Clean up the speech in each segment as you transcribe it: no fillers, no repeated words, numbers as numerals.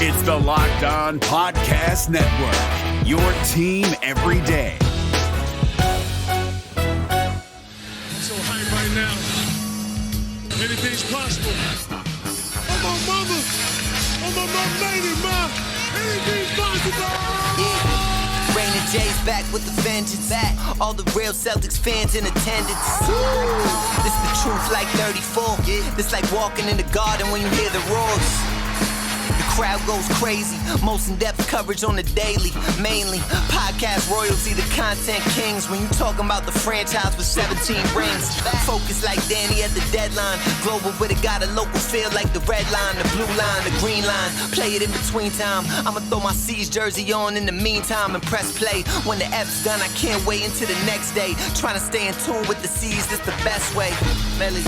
It's the Locked On Podcast Network, your team every day. So hype right now. Anything's possible. I'm on mama. I'm on my lady, ma. Anything's possible. Rain and Jay's back with the vengeance. All the real Celtics fans in attendance. This the truth like 34. This like walking in the garden when you hear the roars. The crowd goes crazy. Most in-depth coverage on the daily. Mainly podcast royalty, the content kings. When you talking about the franchise with 17 rings. Focus like Danny at the deadline. Global with it, got a local feel like the red line, the blue line, the green line. Play it in between time. I'ma throw my C's jersey on in the meantime and press play. When the F's done, I can't wait until the next day. Trying to stay in tune with the C's, that's the best way. Melly.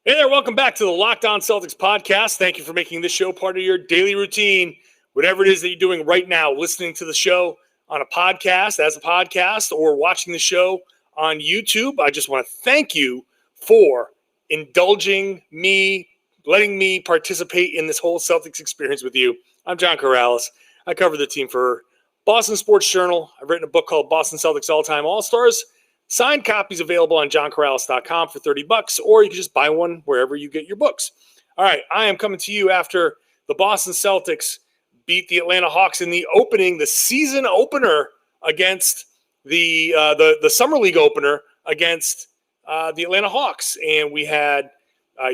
Hey there, welcome back to the Locked On Celtics podcast. Thank you for making this show part of your daily routine. Whatever it is that you're doing right now, listening to the show on a podcast, as a podcast, or watching the show on YouTube, I just want to thank you for indulging me, letting me participate in this whole Celtics experience with you. I'm John Karalis. I cover the team for Boston Sports Journal. I've written a book called Boston Celtics All-Time All-Stars. Signed copies available on johnkaralis.com for $30, or you can just buy one wherever you get your books. All right, I am coming to you after the Boston Celtics beat the Atlanta Hawks in the season opener against the Summer League opener against the Atlanta Hawks. And we had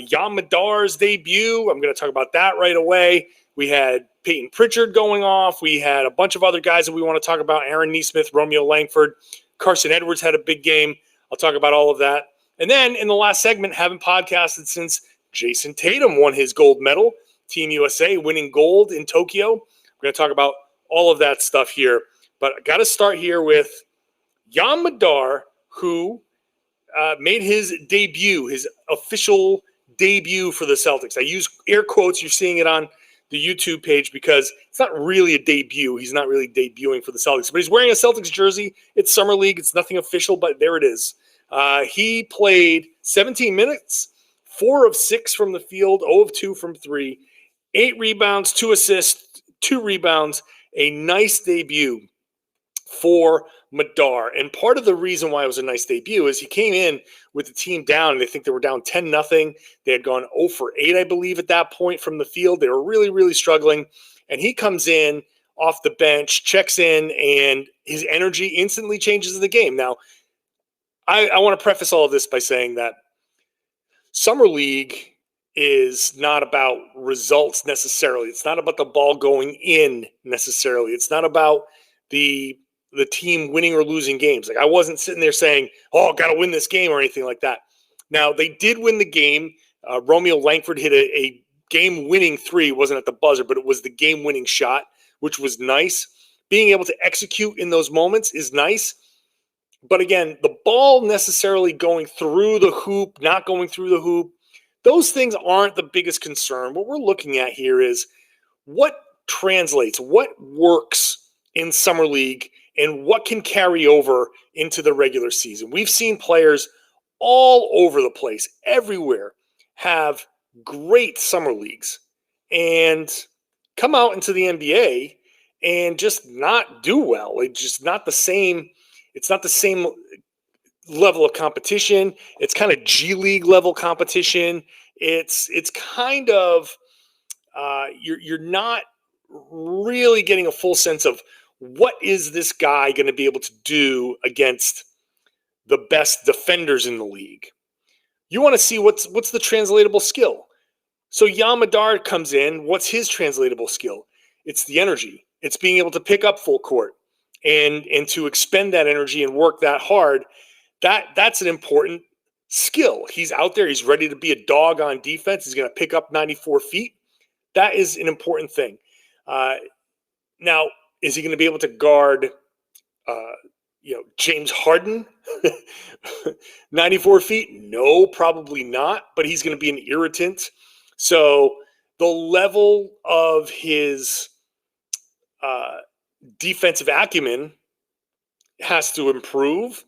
Yam Madar's debut. I'm going to talk about that right away. We had Payton Pritchard going off. We had a bunch of other guys that we want to talk about. Aaron Nesmith, Romeo Langford. Carson Edwards had a big game. I'll talk about all of that. And then in the last segment, haven't podcasted since Jayson Tatum won his gold medal. Team USA winning gold in Tokyo. We're going to talk about all of that stuff here. But I got to start here with Yam Madar, who made his debut, his official debut for the Celtics. I use air quotes. You're seeing it on the YouTube page because it's not really a debut. He's not really debuting for the Celtics, but he's wearing a Celtics jersey. It's Summer League. It's nothing official, but there it is. He played 17 minutes, 4 of 6 from the field, 0 of 2 from 3, 8 rebounds, 2 assists, 2 rebounds, a nice debut for Madar. And part of the reason why it was a nice debut is he came in with the team down, and I think they were down 10-0. They had gone 0 for 8, I believe, at that point from the field. They were really, really struggling. And he comes in off the bench, checks in, and his energy instantly changes the game. Now, I want to preface all of this by saying that Summer League is not about results necessarily. It's not about the ball going in necessarily. It's not about the team winning or losing games. Like, I wasn't sitting there saying, oh, got to win this game or anything like that. Now, they did win the game. Romeo Langford hit a game-winning 3. It wasn't at the buzzer, but it was the game-winning shot, which was nice. Being able to execute in those moments is nice. But again, the ball necessarily going through the hoop, not going through the hoop, those things aren't the biggest concern. What we're looking at here is what translates, what works in Summer League, and what can carry over into the regular season. We've seen players all over the place, everywhere, have great summer leagues and come out into the NBA and just not do well. It's just not the same. It's not the same level of competition. It's kind of G League level competition. It's kind of you're not really getting a full sense of what is this guy going to be able to do against the best defenders in the league. You want to see what's the translatable skill. So Yam Madar comes in. What's his translatable skill? It's the energy. It's being able to pick up full court and to expend that energy and work that hard. That's an important skill. He's out there. He's ready to be a dog on defense. He's going to pick up 94 feet. That is an important thing. Now, is he going to be able to guard, James Harden 94 feet? No, probably not. But he's going to be an irritant. So the level of his defensive acumen has to improve.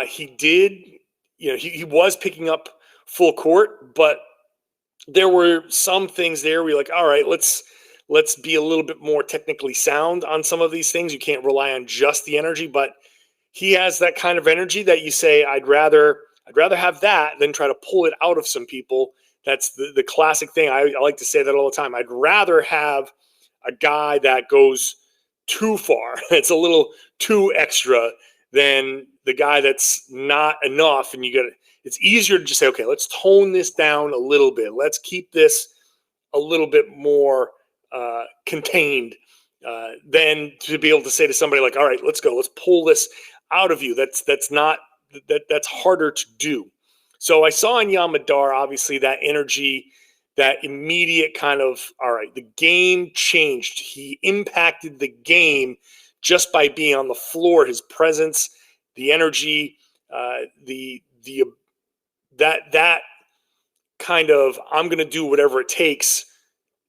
He was picking up full court, but there were some things there where you're like, all right, let's be a little bit more technically sound on some of these things. You can't rely on just the energy, but he has that kind of energy that you say, I'd rather have that than try to pull it out of some people. That's the classic thing. I like to say that all the time. I'd rather have a guy that goes too far. It's a little too extra than the guy that's not enough. And it's easier to just say, okay, let's tone this down a little bit. Let's keep this a little bit more contained than to be able to say to somebody like, all right, let's go. Let's pull this out of you. That's harder to do. So I saw in Yam Madar, obviously, that energy, that immediate kind of, all right, the game changed. He impacted the game just by being on the floor. His presence, the energy, that kind of, I'm going to do whatever it takes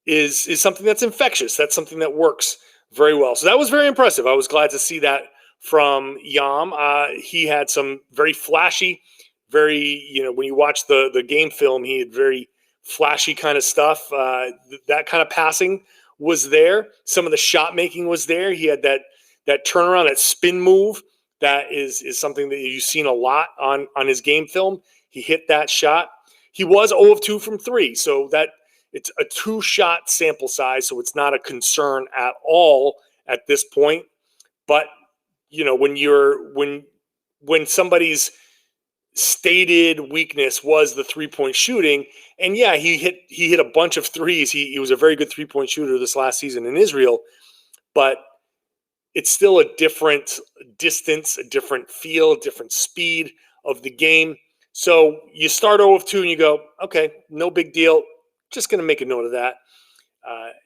is something that's infectious. That's something that works very well. So that was very impressive. I was glad to see that from Yam. He had some very flashy, very, when you watch the game film, he had very flashy kind of stuff. That kind of passing was there. Some of the shot making was there. He had that turnaround, that spin move. That is something that you've seen a lot on his game film. He hit that shot. He was 0 of 2 from 3, so that it's a 2-shot sample size, so it's not a concern at all at this point. But when somebody's stated weakness was the 3-point shooting, and yeah, he hit a bunch of threes. He was a very good 3-point shooter this last season in Israel, but it's still a different distance, a different feel, a different speed of the game. So you start 0 of 2 and you go, okay, no big deal. Just going to make a note of that.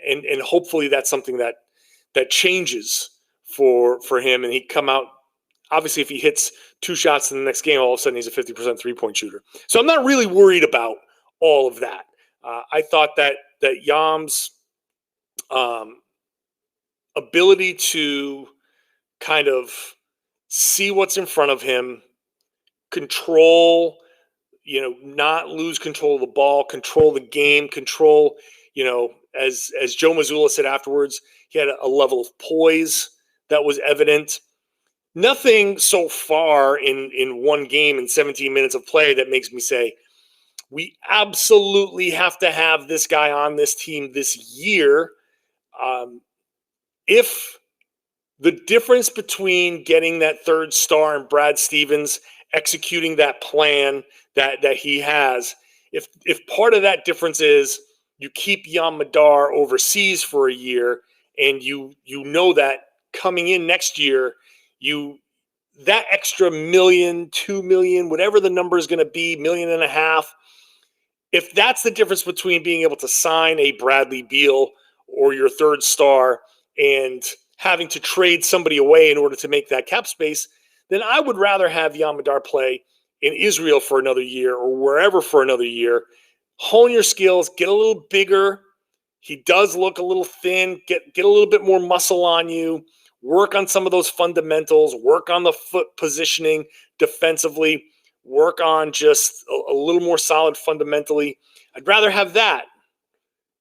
And hopefully that's something that changes for him. And he come out, obviously if he hits 2 shots in the next game, all of a sudden he's a 50% 3-point shooter. So I'm not really worried about all of that. I thought that Yam's ability to kind of see what's in front of him, control, not lose control of the ball, control the game, control, as Joe Mazzulla said afterwards, he had a level of poise that was evident. Nothing so far in one game in 17 minutes of play that makes me say, we absolutely have to have this guy on this team this year. If the difference between getting that third star and Brad Stevens executing that plan that he has, if part of that difference is you keep Yam Madar overseas for a year and you know that coming in next year, that extra $1 million, $2 million, whatever the number is going to be, $1.5 million, if that's the difference between being able to sign a Bradley Beal or your third star and having to trade somebody away in order to make that cap space, then I would rather have Yam Madar play in Israel for another year or wherever for another year. Hone your skills, get a little bigger. He does look a little thin. Get a little bit more muscle on you. Work on some of those fundamentals. Work on the foot positioning defensively. Work on just a little more solid fundamentally. I'd rather have that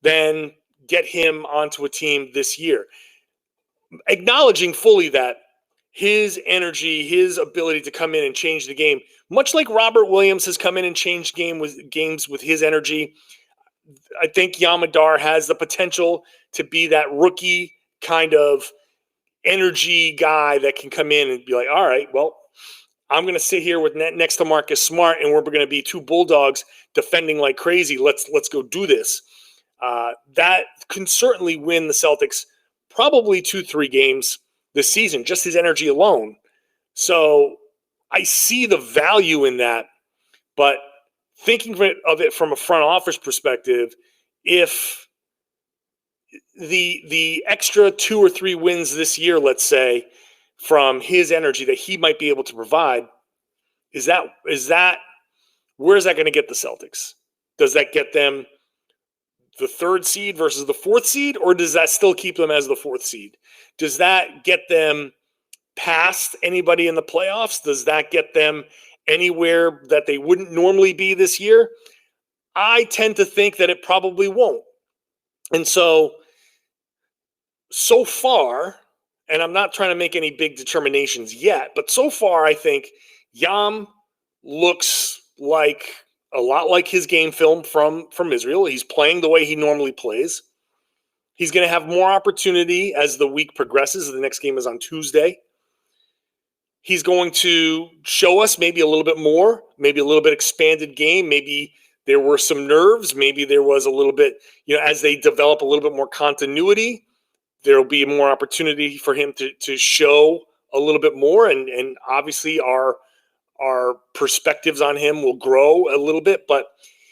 than get him onto a team this year. Acknowledging fully that his energy, his ability to come in and change the game, much like Robert Williams has come in and changed games with his energy, I think Yam Madar has the potential to be that rookie kind of energy guy that can come in and be like, all right, well, I'm going to sit here with next to Marcus Smart, and we're going to be 2 Bulldogs defending like crazy. Let's go do this. That can certainly win the Celtics probably 2-3 games this season, just his energy alone. So I see the value in that, but thinking of it from a front office perspective, if the extra 2 or 3 wins this year, let's say, from his energy that he might be able to provide, is that where is that going to get the Celtics? Does that get them the 3rd seed versus the 4th seed, or does that still keep them as the 4th seed? Does that get them past anybody in the playoffs? Does that get them anywhere that they wouldn't normally be this year? I tend to think that it probably won't. And so far, and I'm not trying to make any big determinations yet, but so far I think Yam looks like a lot like his game film from Israel. He's playing the way he normally plays. He's going to have more opportunity as the week progresses. The next game is on Tuesday. He's going to show us maybe a little bit more, maybe a little bit expanded game. Maybe there were some nerves. Maybe there was a little bit, as they develop a little bit more continuity, there'll be more opportunity for him to show a little bit more. And obviously our perspectives on him will grow a little bit. But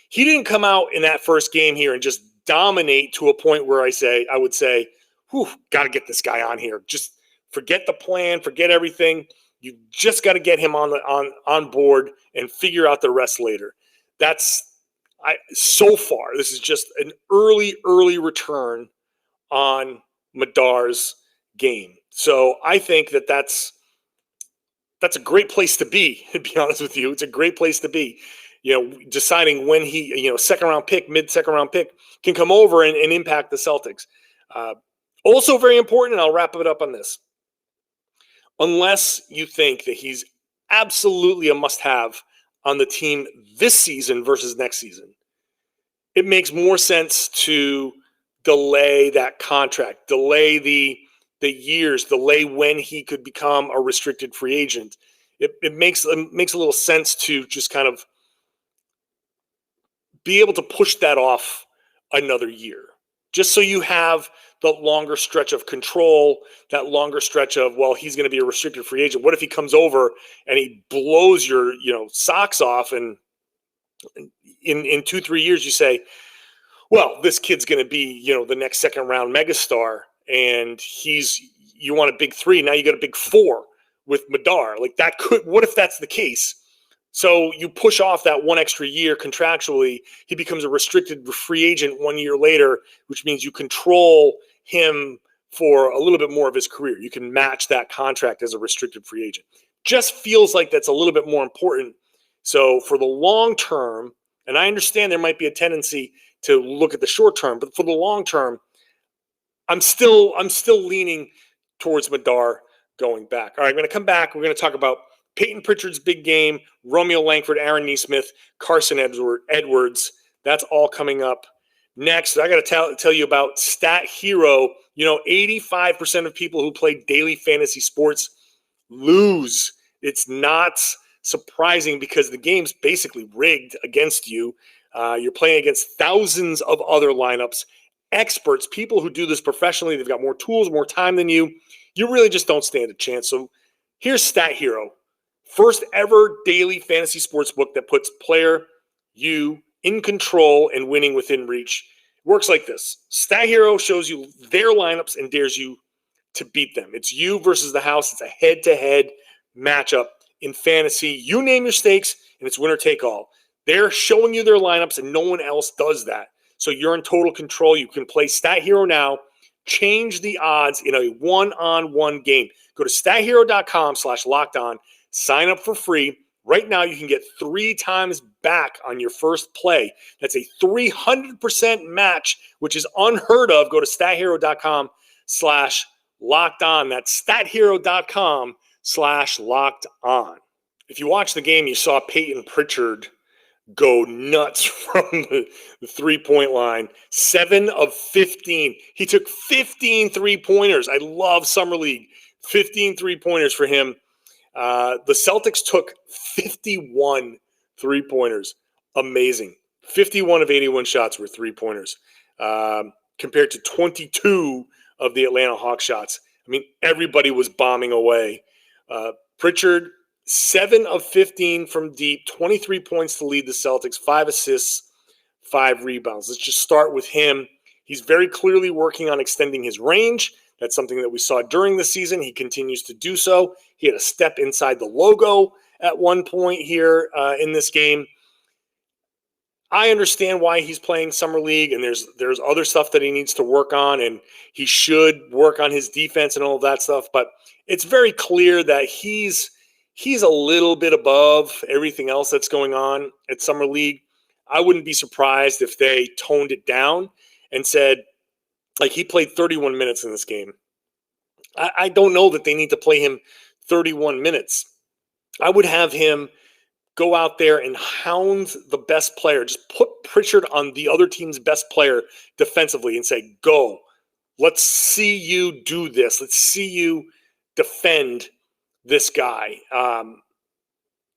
he didn't come out in that first game here and just dominate to a point where I would say, whew, got to get this guy on here. Just forget the plan, forget everything. You just got to get him on board and figure out the rest later. So far, this is just an early return on Madar's game. So I think that's a great place to be, to be honest with you. It's a great place to be. Deciding when he, second round pick, mid-second round pick can come over and impact the Celtics. Also very important, and I'll wrap it up on this. Unless you think that he's absolutely a must-have on the team this season versus next season, it makes more sense to delay that contract, delay the years, delay when he could become a restricted free agent. It makes a little sense to just kind of be able to push that off another year, just so you have the longer stretch of control, that longer stretch of, well, he's going to be a restricted free agent. What if he comes over and he blows your, socks off, and in 2-3 years you say, well, this kid's going to be, the next second round megastar, and you want a big 3, now you got a big 4 with Madar. What if that's the case? So you push off that one extra year contractually, he becomes a restricted free agent 1 year later, which means you control him for a little bit more of his career. You can match that contract as a restricted free agent. Just feels like that's a little bit more important. So for the long term, and I understand there might be a tendency to look at the short term, but for the long term, I'm still leaning towards Madar going back. All right, I'm going to come back. We're going to talk about Payton Pritchard's big game, Romeo Langford, Aaron Nesmith, Carson Edwards. That's all coming up next. I got to tell you about StatHero. 85% of people who play daily fantasy sports lose. It's not surprising because the game's basically rigged against you. You're playing against thousands of other lineups, experts, people who do this professionally. They've got more tools, more time than you. You really just don't stand a chance. So here's StatHero. First ever daily fantasy sports book that puts you in control and winning within reach. It works like this. StatHero shows you their lineups and dares you to beat them. It's you versus the house. It's a head-to-head matchup in fantasy. You name your stakes, and it's winner take all. They're showing you their lineups, and no one else does that. So you're in total control. You can play StatHero now. Change the odds in a one-on-one game. Go to stathero.com/lockedon. Sign up for free. Right now, you can get 3 times back on your first play. That's a 300% match, which is unheard of. Go to stathero.com/lockedon. That's stathero.com/lockedon. If you watch the game, you saw Payton Pritchard go nuts from the 3-point line. 7 of 15. He took 15 3-pointers. I love Summer League. 15 3-pointers for him. The Celtics took 51 3-pointers. Amazing. 51 of 81 shots were 3-pointers, compared to 22 of the Atlanta Hawks shots. I mean, everybody was bombing away. Pritchard, 7 of 15 from deep, 23 points to lead the Celtics, 5 assists, 5 rebounds. Let's just start with him. He's very clearly working on extending his range. That's something that we saw during the season. He continues to do so. He had a step inside the logo at one point here in this game. I understand why he's playing Summer League, and there's other stuff that he needs to work on, and he should work on his defense and all of that stuff. But it's very clear that he's he's a little bit above everything else that's going on at Summer League. I wouldn't be surprised if they toned it down and said, like, he played 31 minutes in this game. I don't know that they need to play him 31 minutes. I would have him go out there and hound the best player. Just put Pritchard on the other team's best player defensively and say, go. Let's see you do this. Let's see you defend this guy.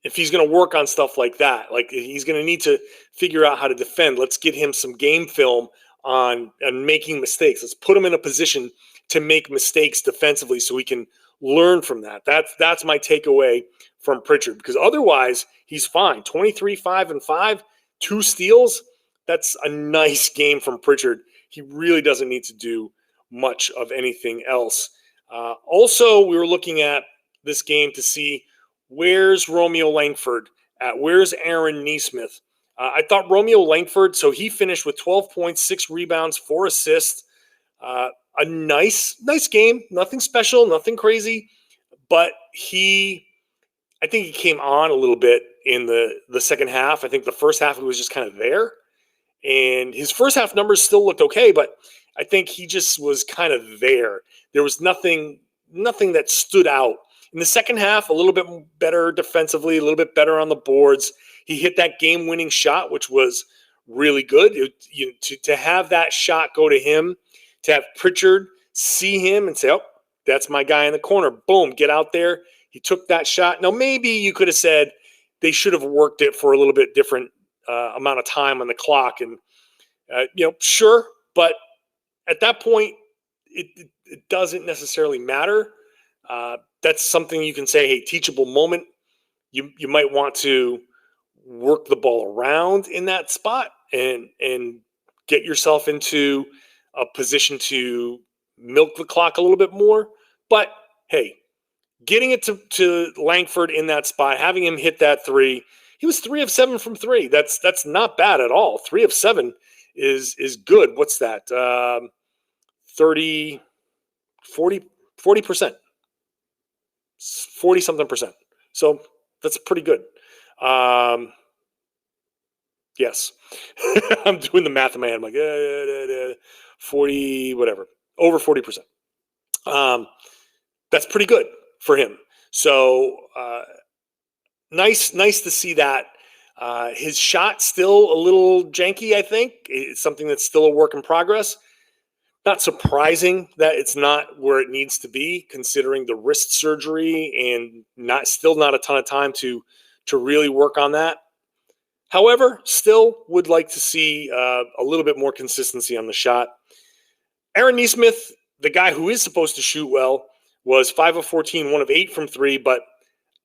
If he's going to work on stuff like that, like he's going to need to figure out how to defend. Let's get him some game film on making mistakes. Let's put him in a position to make mistakes defensively so we can learn from that. That's my takeaway from Pritchard, because otherwise he's fine. 23, 5, and 5, 2 steals. That's a nice game from Pritchard. He really doesn't need to do much of anything else. Also, we were looking at this game to see where's Romeo Langford at? Where's Aaron Nesmith? I thought Romeo Langford, so he finished with 12 points, 6 rebounds, 4 assists. A nice game. Nothing special, nothing crazy. But I think he came on a little bit in the second half. I think the first half he was just kind of there. And his first half numbers still looked okay, but I think he just was kind of there. There was nothing that stood out. In the second half, a little bit better defensively, a little bit better on the boards. He hit that game-winning shot, which was really good. To have that shot go to him, to have Pritchard see him and say, oh, that's my guy in the corner. Boom, get out there. He took that shot. Now, maybe you could have said they should have worked it for a little bit different amount of time on the clock. And, sure. But at that point, it doesn't necessarily matter. That's something you can say, hey, teachable moment. You might want to work the ball around in that spot and get yourself into a position to milk the clock a little bit more. But, hey, getting it to Langford in that spot, having him hit that 3, he was 3 of 7 from 3. That's not bad at all. 3 of 7 is good. What's that? 40%. 40-something percent. So that's pretty good. Yes. I'm doing the math in my head. I'm like, 40, whatever. Over 40%. That's pretty good for him. So nice to see that. His shot still a little janky, I think. It's something that's still a work in progress. Not surprising that it's not where it needs to be, considering the wrist surgery and still not a ton of time to really work on that. However, still would like to see a little bit more consistency on the shot. Aaron Nesmith, the guy who is supposed to shoot well, was 5 of 14, 1 of 8 from 3. But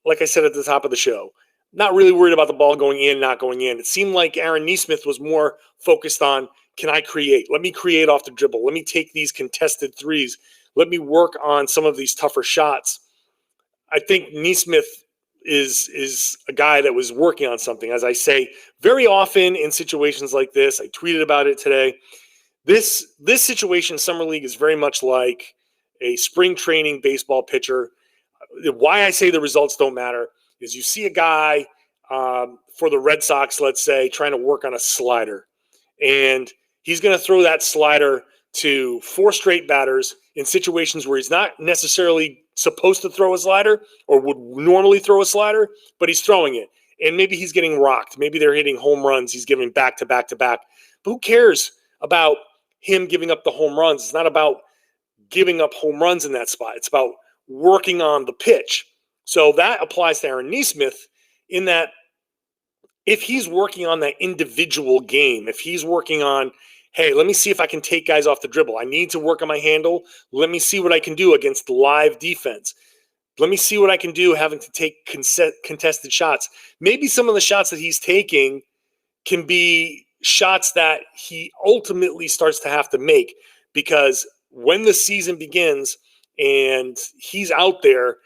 like I said at the top of the show, not really worried about the ball going in, not going in. It seemed like Aaron Nesmith was more focused on, can I create? Let me create off the dribble. Let me take these contested threes. Let me work on some of these tougher shots. I think Nesmith is a guy that was working on something. As I say, very often in situations like this, I tweeted about it today. This situation, Summer League, is very much like a spring training baseball pitcher. Why I say the results don't matter is you see a guy for the Red Sox, let's say, trying to work on a slider. And he's going to throw that slider to 4 straight batters in situations where he's not necessarily supposed to throw a slider or would normally throw a slider, but he's throwing it. And maybe he's getting rocked. Maybe they're hitting home runs. He's giving back to back to back. But who cares about him giving up the home runs? It's not about giving up home runs in that spot. It's about working on the pitch. So that applies to Aaron Nesmith in that if he's working on that individual game, if he's working on, hey, let me see if I can take guys off the dribble. I need to work on my handle. Let me see what I can do against live defense. Let me see what I can do having to take contested shots. Maybe some of the shots that he's taking can be shots that he ultimately starts to have to make, because when the season begins and he's out there,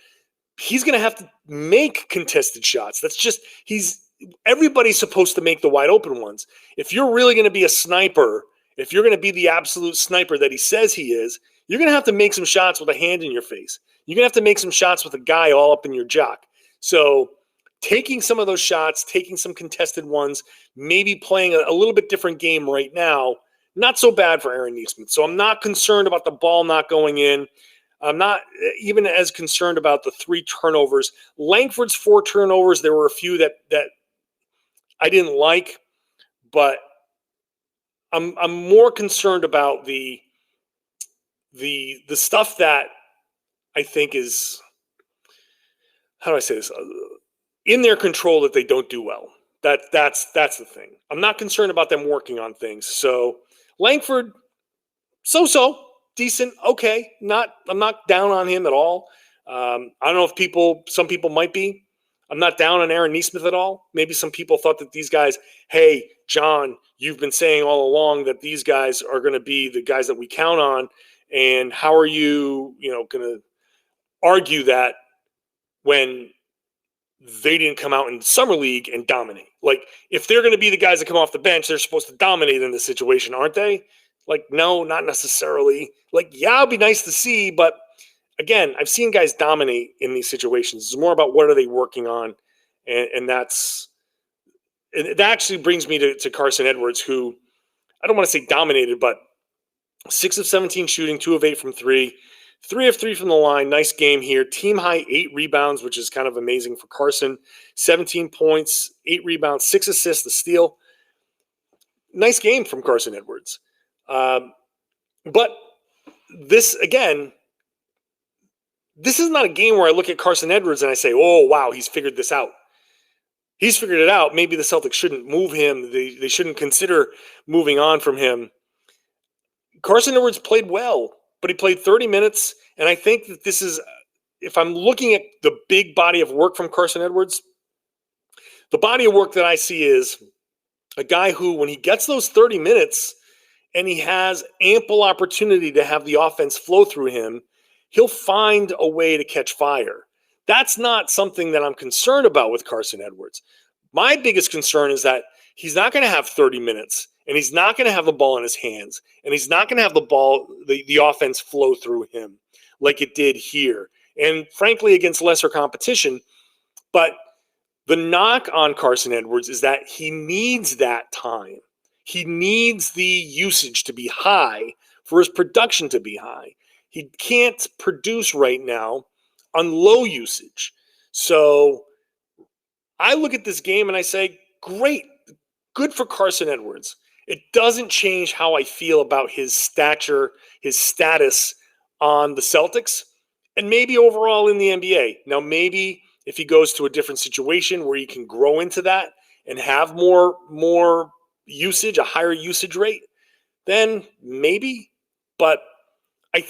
he's going to have to make contested shots. That's just, everybody's supposed to make the wide open ones. If you're really going to be a sniper, if you're going to be the absolute sniper that he says he is, you're going to have to make some shots with a hand in your face. You're going to have to make some shots with a guy all up in your jock. So taking some of those shots, taking some contested ones, maybe playing a little bit different game right now, not so bad for Aaron Nesmith. So I'm not concerned about the ball not going in. I'm not even as concerned about the 3 turnovers. Langford's 4 turnovers, there were a few that I didn't like, but I'm more concerned about the stuff that I think is, how do I say this, in their control that they don't do well. That's the thing. I'm not concerned about them working on things. So Langford, so decent, okay. I'm not down on him at all. I don't know if some people might be. I'm not down on Aaron Nesmith at all. Maybe some people thought that these guys, hey, John, you've been saying all along that these guys are going to be the guys that we count on, and how are you, going to argue that when they didn't come out in summer league and dominate? Like, if they're going to be the guys that come off the bench, they're supposed to dominate in this situation, aren't they? Like, no, not necessarily. Like, yeah, it'd be nice to see, but again, I've seen guys dominate in these situations. It's more about what are they working on, and that actually brings me to Carson Edwards, who I don't want to say dominated, but 6 of 17 shooting, 2 of 8 from 3, 3 of 3 from the line. Nice game here. Team high 8 rebounds, which is kind of amazing for Carson. 17 points, 8 rebounds, 6 assists, a steal. Nice game from Carson Edwards. But this, again, this is not a game where I look at Carson Edwards and I say, oh, wow, he's figured this out. He's figured it out. Maybe the Celtics shouldn't move him. They shouldn't consider moving on from him. Carson Edwards played well, but he played 30 minutes. And I think that this is, if I'm looking at the big body of work from Carson Edwards, the body of work that I see is a guy who, when he gets those 30 minutes and he has ample opportunity to have the offense flow through him, he'll find a way to catch fire. That's not something that I'm concerned about with Carson Edwards. My biggest concern is that he's not going to have 30 minutes, and he's not going to have the ball in his hands, and he's not going to have the offense flow through him like it did here. And frankly, against lesser competition. But the knock on Carson Edwards is that he needs that time. He needs the usage to be high for his production to be high. He can't produce right now on low usage. So I look at this game and I say, great, good for Carson Edwards. It doesn't change how I feel about his stature, his status on the Celtics, and maybe overall in the NBA. Now, maybe if he goes to a different situation where he can grow into that and have more usage, a higher usage rate, then maybe. But I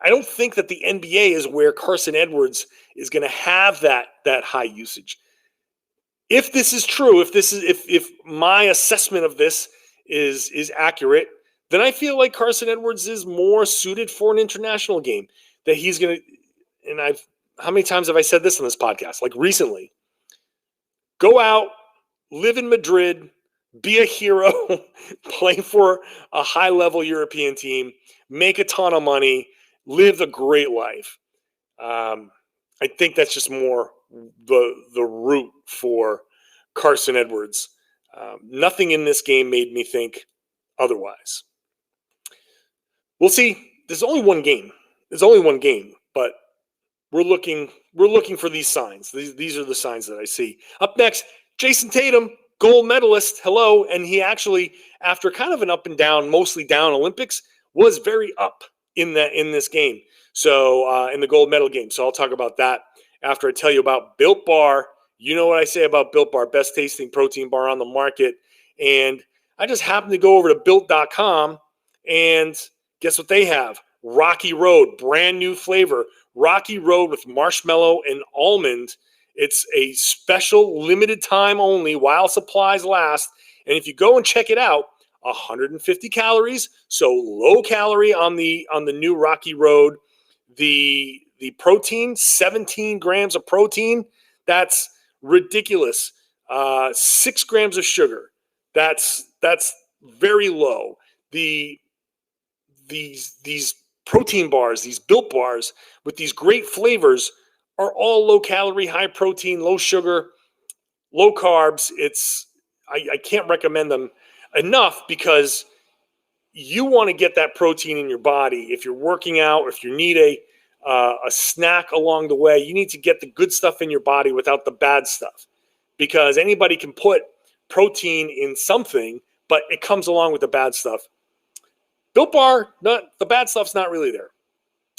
don't think that the NBA is where Carson Edwards is going to have that high usage. If this is true, if my assessment of this is accurate, then I feel like Carson Edwards is more suited for an international game. That he's going to, and how many times have I said this on this podcast? Like recently, go out, live in Madrid, be a hero, play for a high-level European team, make a ton of money, live a great life. I think that's just more the route for Carson Edwards. Nothing in this game made me think otherwise. We'll see. There's only one game. But we're looking for these signs. These are the signs that I see. Up next, Jayson Tatum, gold medalist. Hello. And he actually, after kind of an up and down, mostly down Olympics, was very up in this game. So in the gold medal game. So I'll talk about that after I tell you about Built Bar. You know what I say about Built Bar, best tasting protein bar on the market. And I just happened to go over to built.com, and guess what they have? Rocky Road, brand new flavor. Rocky Road with marshmallow and almond. It's a special limited time only while supplies last. And if you go and check it out, 150 calories, so low calorie on the new Rocky Road. The protein, 17 grams of protein. That's ridiculous. 6 grams of sugar. That's very low. These protein bars, these Built Bars with these great flavors are all low calorie, high protein, low sugar, low carbs. I can't recommend them enough because you want to get that protein in your body. If you're working out, or if you need a snack along the way, you need to get the good stuff in your body without the bad stuff, because anybody can put protein in something, but it comes along with the bad stuff. Built Bar, the bad stuff's not really there.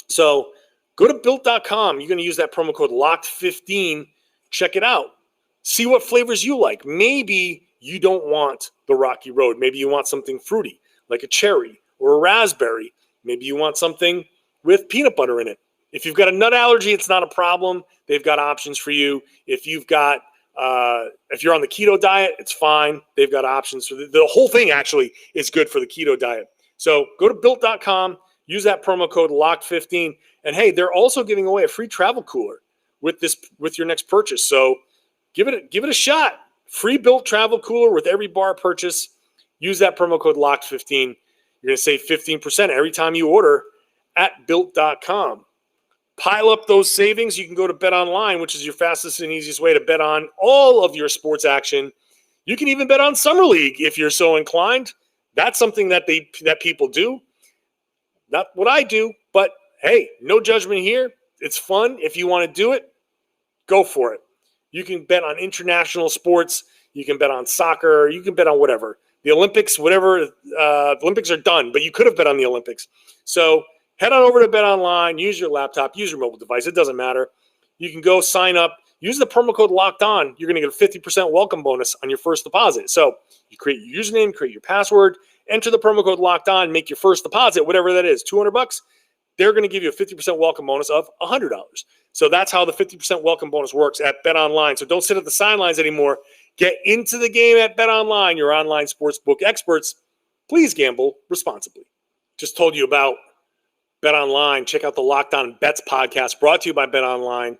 So go to built.com. You're going to use that promo code LOCKED15. Check it out. See what flavors you like. Maybe you don't want the Rocky Road. Maybe you want something fruity, like a cherry or a raspberry. Maybe you want something with peanut butter in it. If you've got a nut allergy, it's not a problem. They've got options for you. If you've got, if you're on the keto diet, it's fine. They've got options for the whole thing. Actually, is good for the keto diet. So go to built.com, use that promo code LOCKED15, and hey, they're also giving away a free travel cooler with your next purchase. So give it a shot. Free Built travel cooler with every bar purchase. Use that promo code LOCKED15. You're going to save 15% every time you order at built.com. Pile up those savings. You can go to BetOnline, which is your fastest and easiest way to bet on all of your sports action. You can even bet on Summer League if you're so inclined. That's something that people do. Not what I do, but hey, no judgment here. It's fun. If you want to do it, go for it. You can bet on international sports. You can bet on soccer. You can bet on whatever. The Olympics, whatever. The Olympics are done, but you could have bet on the Olympics. So head on over to BetOnline. Use your laptop. Use your mobile device. It doesn't matter. You can go sign up. Use the promo code LOCKEDON. You're going to get a 50% welcome bonus on your first deposit. So you create your username, create your password, enter the promo code LOCKEDON, make your first deposit, whatever that is, $200. They're going to give you a 50% welcome bonus of $100. So that's how the 50% welcome bonus works at BetOnline. So don't sit at the sidelines anymore. Get into the game at BetOnline, your online sportsbook experts. Please gamble responsibly. Just told you about BetOnline. Check out the Locked On Bets podcast brought to you by BetOnline.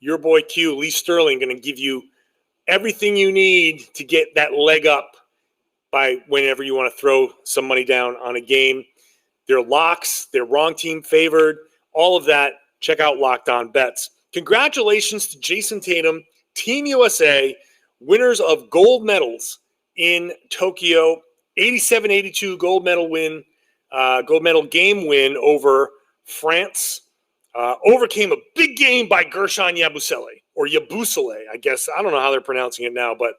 Your boy Q, Lee Sterling, going to give you everything you need to get that leg up by whenever you want to throw some money down on a game. Their locks, their wrong team favored, all of that. Check out Locked On Bets. Congratulations to Jayson Tatum, Team USA, winners of gold medals in Tokyo. 87-82 gold medal game win over France. Overcame a big game by Gershon Yabusele, or Yabusele, I guess. I don't know how they're pronouncing it now, but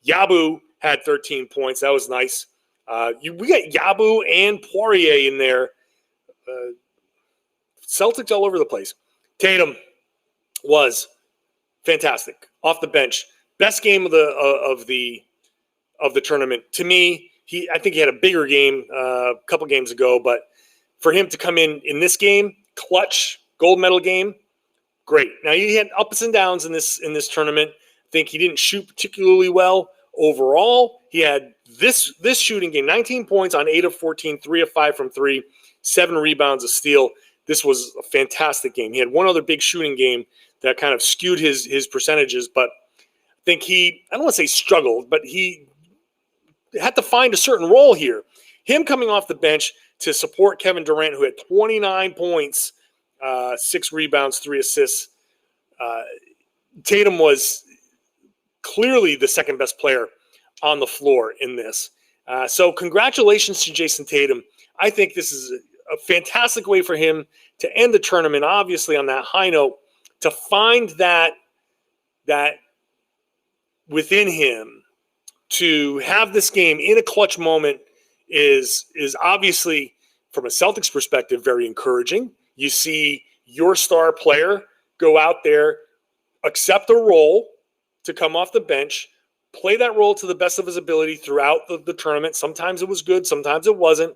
Yabu had 13 points. That was nice. We got Yabu and Poirier in there. Celtics all over the place. Tatum was fantastic off the bench. Best game of the tournament to me. I think he had a bigger game a couple games ago, but for him to come in this game, clutch gold medal game, great. Now he had ups and downs in this tournament. I think he didn't shoot particularly well overall. He had this shooting game, 19 points on 8 of 14, 3 of 5 from 3, 7 rebounds, a steal. This was a fantastic game. He had one other big shooting game that kind of skewed his percentages, but I think I don't want to say struggled, but he had to find a certain role here. Him coming off the bench to support Kevin Durant, who had 29 points, 6 rebounds, 3 assists. Tatum was clearly the second best player on the floor in this. So congratulations to Jayson Tatum. I think this is a fantastic way for him to end the tournament, obviously on that high note, to find that within him to have this game in a clutch moment is obviously, from a Celtics perspective, very encouraging. You see your star player go out there, accept a role to come off the bench, play that role to the best of his ability throughout the tournament. Sometimes it was good, sometimes it wasn't.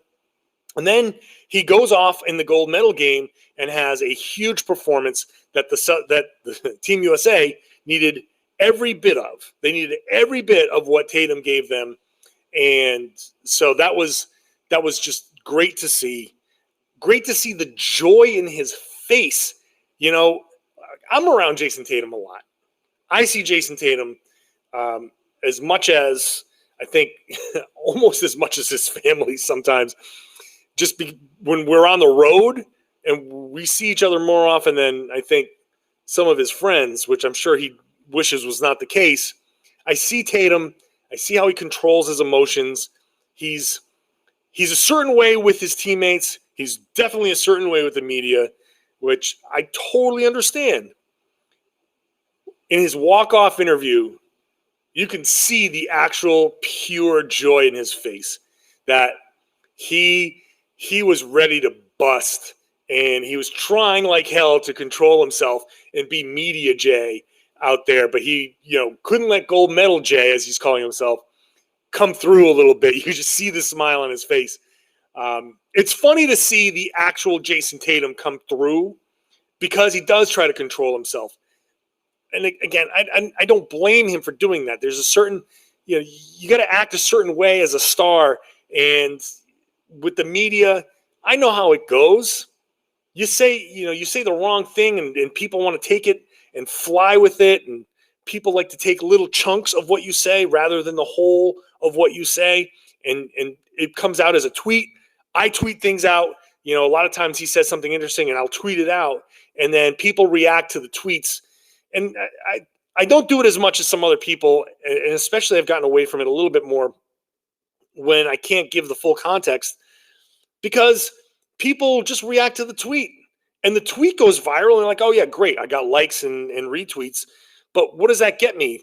And then he goes off in the gold medal game and has a huge performance that the Team USA needed every bit of. They needed every bit of what Tatum gave them. And so that was just great to see. Great to see the joy in his face. You know, I'm around Jayson Tatum a lot. I see Jayson Tatum as much as, I think, almost as much as his family sometimes. When we're on the road and we see each other more often than I think some of his friends, which I'm sure he wishes was not the case. I see Tatum. I see how he controls his emotions. He's a certain way with his teammates. He's definitely a certain way with the media, which I totally understand. In his walk-off interview, you can see the actual pure joy in his face that he was ready to bust, and he was trying like hell to control himself and be media Jay out there, but he, couldn't let gold medal Jay, as he's calling himself, come through a little bit. You could just see the smile on his face. It's funny to see the actual Jayson Tatum come through because he does try to control himself. And again, I don't blame him for doing that. There's a certain, you got to act a certain way as a star. And with the media, I know how it goes. You say the wrong thing and people want to take it and fly with it. And people like to take little chunks of what you say rather than the whole of what you say. And it comes out as a tweet. I tweet things out. A lot of times he says something interesting and I'll tweet it out. And then people react to the tweets. And I don't do it as much as some other people, and especially I've gotten away from it a little bit more when I can't give the full context because people just react to the tweet. And the tweet goes viral and they're like, oh, yeah, great. I got likes and retweets. But what does that get me?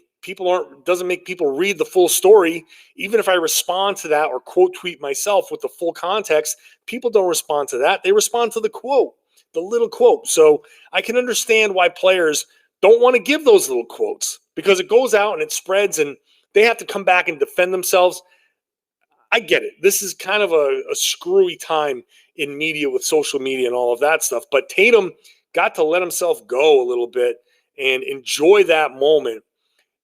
Doesn't make people read the full story. Even if I respond to that or quote tweet myself with the full context, people don't respond to that. They respond to the quote, the little quote. So I can understand why players don't want to give those little quotes because it goes out and it spreads and they have to come back and defend themselves. I get it. This is kind of a screwy time in media with social media and all of that stuff. But Tatum got to let himself go a little bit and enjoy that moment.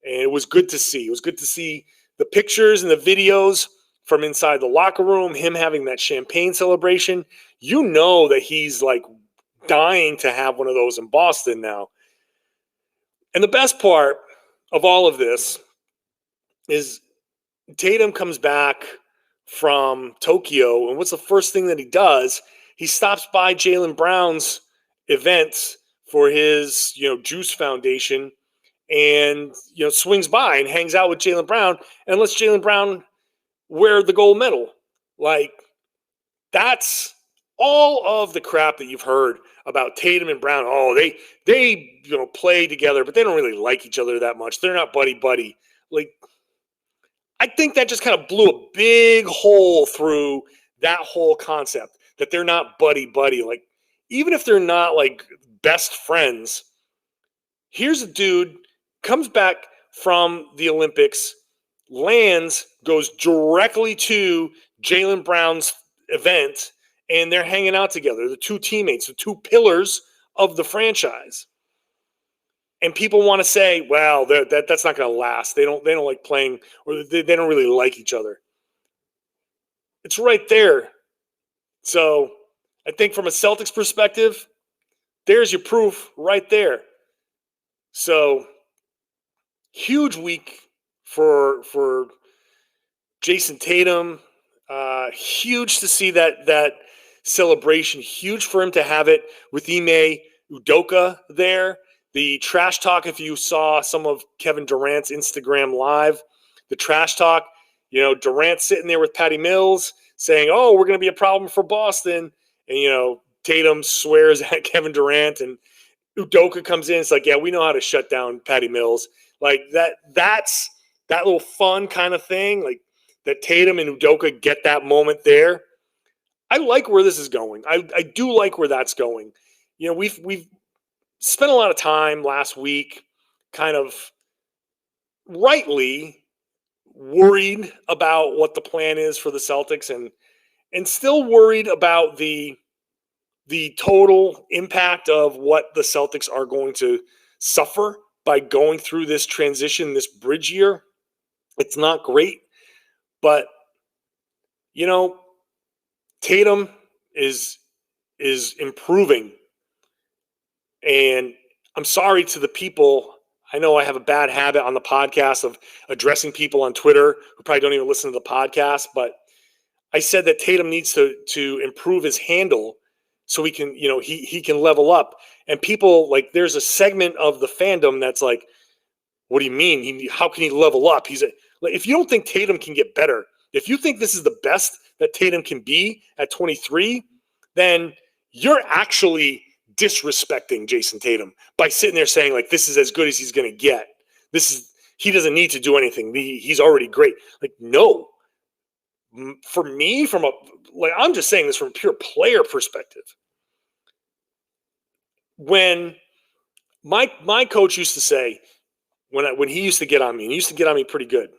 And it was good to see. It was good to see the pictures and the videos from inside the locker room, him having that champagne celebration. You know that he's like dying to have one of those in Boston now. And the best part of all of this is Tatum comes back from Tokyo, and what's the first thing that he does? He stops by Jaylen Brown's event for his, Juice Foundation and, swings by and hangs out with Jaylen Brown and lets Jaylen Brown wear the gold medal. Like, that's all of the crap that you've heard about Tatum and Brown. Oh, they play together, but they don't really like each other that much. They're not buddy-buddy. Like, I think that just kind of blew a big hole through that whole concept that they're not buddy-buddy. Like, even if they're not, like, best friends, here's a dude, comes back from the Olympics, lands, goes directly to Jaylen Brown's event, and they're hanging out together, the two teammates, the two pillars of the franchise. And people want to say, well, that's not going to last. They don't like playing, or they don't really like each other. It's right there. So I think from a Celtics perspective, there's your proof right there. So huge week for Jayson Tatum. Huge to see that celebration. Huge for him to have it with Ime Udoka there. The trash talk, if you saw some of Kevin Durant's Instagram Live, the trash talk, Durant sitting there with Patty Mills saying, oh, we're going to be a problem for Boston. And, Tatum swears at Kevin Durant and Udoka comes in. It's like, yeah, we know how to shut down Patty Mills. Like that's that little fun kind of thing. Like that Tatum and Udoka get that moment there. I like where this is going. I do like where that's going. We've spent a lot of time last week kind of rightly worried about what the plan is for the Celtics and still worried about the total impact of what the Celtics are going to suffer by going through this transition, this bridge year. It's not great, but Tatum is improving. And I'm sorry to the people. I know I have a bad habit on the podcast of addressing people on Twitter who probably don't even listen to the podcast, but I said that Tatum needs to improve his handle so he can, he can level up. And people, like, there's a segment of the fandom that's like, what do you mean? How can he level up? If you don't think Tatum can get better, if you think this is the best that Tatum can be at 23, then you're actually disrespecting Jayson Tatum by sitting there saying, like, this is as good as he's going to get. He doesn't need to do anything. He's already great. Like, no. For me, I'm just saying this from a pure player perspective. When my coach used to say, when he used to get on me, and he used to get on me pretty good,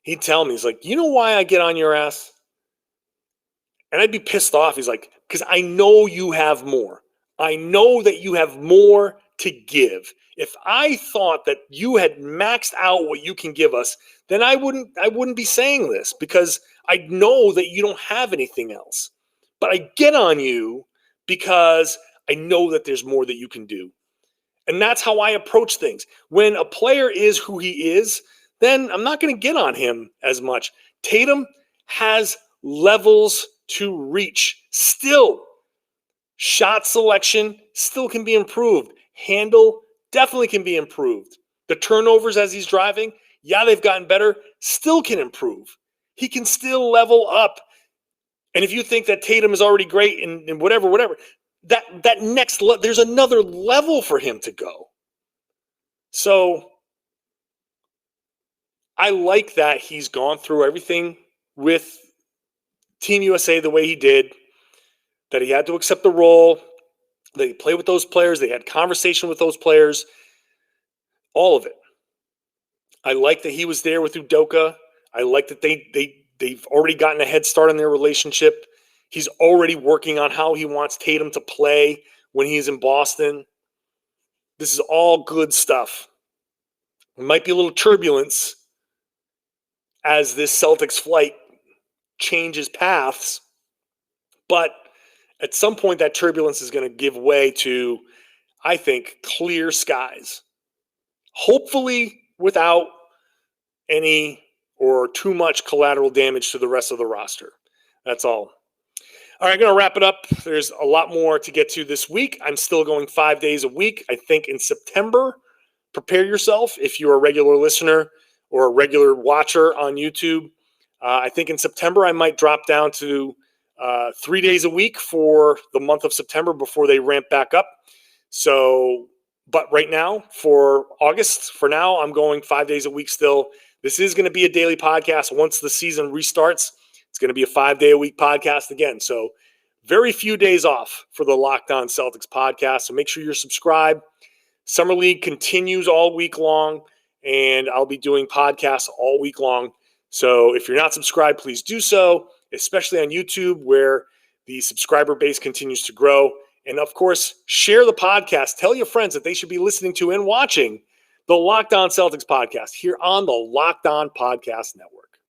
he'd tell me, he's like, you know why I get on your ass? And I'd be pissed off. He's like, because I know you have more. I know that you have more to give. If I thought that you had maxed out what you can give us, then I wouldn't be saying this, because I know that you don't have anything else. But I get on you because I know that there's more that you can do. And that's how I approach things. When a player is who he is, then I'm not going to get on him as much. Tatum has levels to reach still. Shot selection still can be improved. Handle definitely can be improved. The turnovers as he's driving, yeah, they've gotten better, still can improve. He can still level up. And if you think that Tatum is already great and whatever, that next there's another level for him to go. So I like that he's gone through everything with Team USA the way he did, that he had to accept the role, that he played with those players, they had conversation with those players, all of it. I like that he was there with Udoka. I like that they've already gotten a head start on their relationship. He's already working on how he wants Tatum to play when he's in Boston. This is all good stuff. There might be a little turbulence as this Celtics flight changes paths, but at some point that turbulence is going to give way to, I think, clear skies. Hopefully without any or too much collateral damage to the rest of the roster. That's all. All right, I'm going to wrap it up. There's a lot more to get to this week. I'm still going 5 days a week. I think in September, prepare yourself if you're a regular listener or a regular watcher on YouTube. I think in September I might drop down to 3 days a week for the month of September before they ramp back up. So, but right now for August, for now, I'm going 5 days a week still. This is going to be a daily podcast. Once the season restarts, it's going to be a 5 day a week podcast again. So very few days off for the Locked On Celtics podcast. So make sure you're subscribed. Summer League continues all week long, and I'll be doing podcasts all week long. So if you're not subscribed, please do so, especially on YouTube, where the subscriber base continues to grow. And of course, share the podcast. Tell your friends that they should be listening to and watching the Locked On Celtics podcast here on the Locked On Podcast Network.